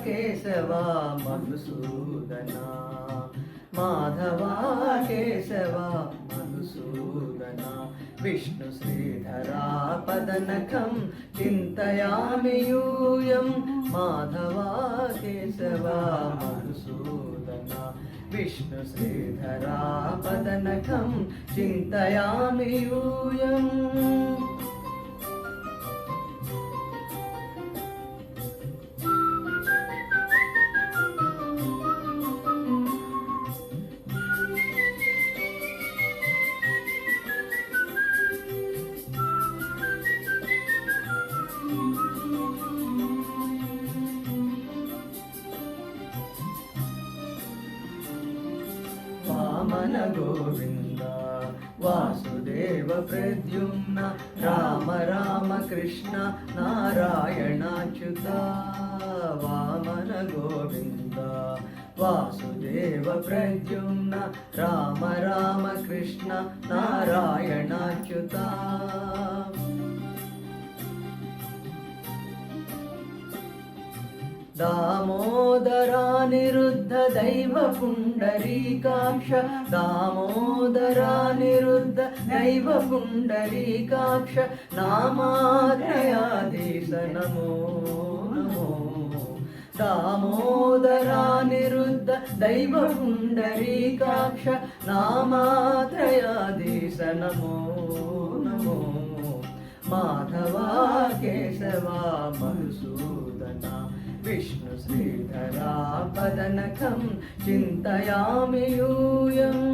కేశవ మధుసూదన మాధవ కేశవ మధుసూదన విష్ణు శ్రీధరా పదనఖం చింతయామి యూయం మాధవ కేశవ మధుసూదన విష్ణు శ్రీధరా పదనఖం చింతయామి యూయం వామన గోవింద వాసుదేవ ప్రద్యుమ్న రామ రామ కృష్ణ నారాయణాచ్యుత వామన గోవింద వాసుదేవ ప్రద్యుమ్న రామ రామ కృష్ణ నారాయణాచ్యుత दामोदरानिरुद्ध दैव पुण्डरीकाक्ष दामोदरानिरुद्ध दैव पुण्डरीकाक्ष नामात्रयाधीश नमो नमो दामोदरानिरुद्ध दैव पुण्डरीकाक्ष नामात्रयाधीश नमो नमो माधवा केशवा मधुसूदना विष्णु श्रीधरा पदनखं चिन्तयामि यूयम्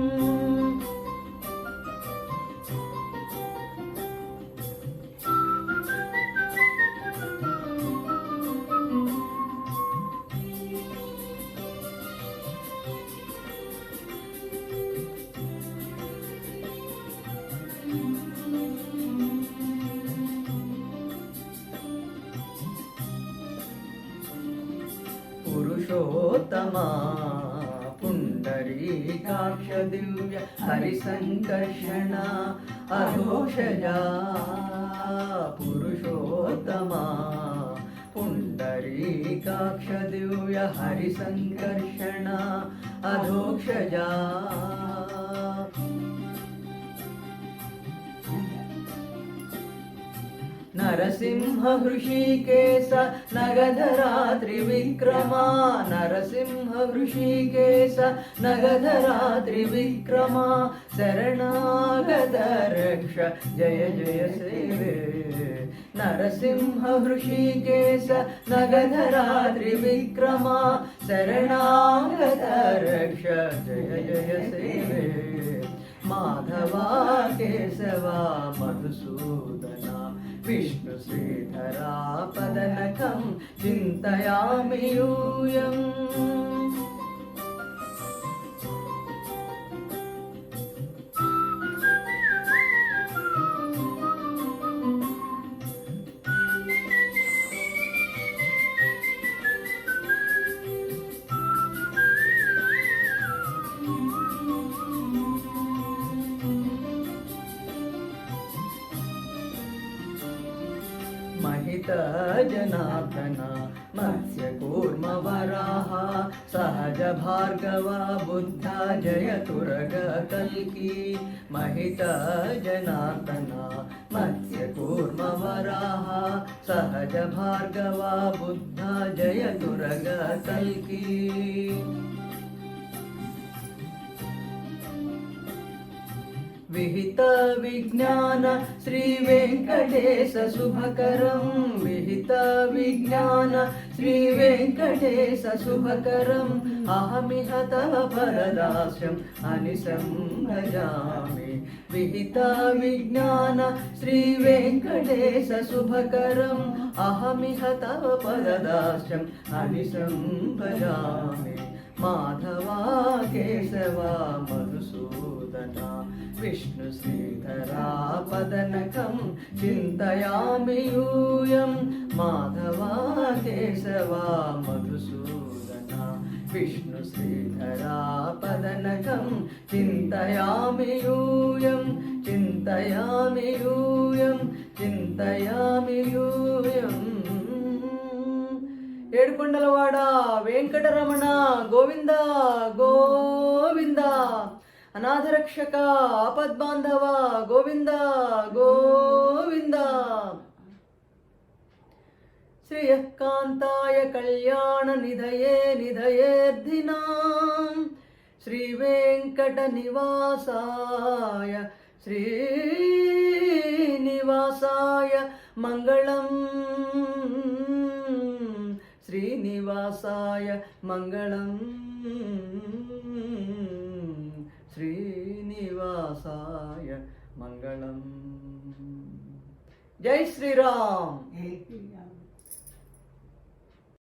पुरुषोत्तमा पुण्डरीकाक्ष दिव्य हरिसङ्कर्षण अघोषजा पुरुषोत्तमा पुण्डरीकाक्ष दिव्य हरिसङ्कर्षण अघोषजा नरसिंह हृषीकेश नगधरा त्रिविक्रमा नरसिंह हृषीकेश नगधरा त्रिविक्रमा शरणागत रक्ष जय जय सेवे नरसिंह हृषीकेश नगधरा त्रिविक्रमा शरणागत रक्ष जय जय सेवे माधवा केशवा मधुसूदना विष्णु श्रीधरा पदनखं चिन्तयामि यूयम् महित जनार्दन मत्स्य कूर्म वराह सहज भार्गव बुद्ध जय तुरग कल्की महित जनार्दन मत्स्य कूर्म वराह सहज भार्गव बुद्ध जय तुरग कल्की विहित विज्ञान श्री वेंकटेश शुभकरं विहित विज्ञान श्री वेंकटेश शुभकरं अहमिह तव परदास्यम् अनिशं भजामि विहित विज्ञान श्री वेंकटेश शुभकरं अहमिह तव परदास्यम् अनिशं भजामि माधवा केशवा मधुसूदना विष्णु श्रीधरा पदनखं चिन्तयामि यूयं माधवा केशवा मधुसूदना विष्णु श्रीधरा पदनखं चिन्तयामि यूयं चिन्तयामि यूयं चिन्तयामि यूयम् ఏడుకొండలవాడ వెంకటరమణ గోవింద గోవింద. అనాథరక్షక ఆపద్బాంధవ గోవింద గోవింద. శ్రీయకాంతాయ కళ్యాణ నిధయే నిధయేర్ధినాం శ్రీవేంకట నివాసాయ శ్రీనివాసాయ మంగళం. శ్రీనివాసాయ మంగళం. శ్రీనివాసాయ మంగళం. జై శ్రీరామ్.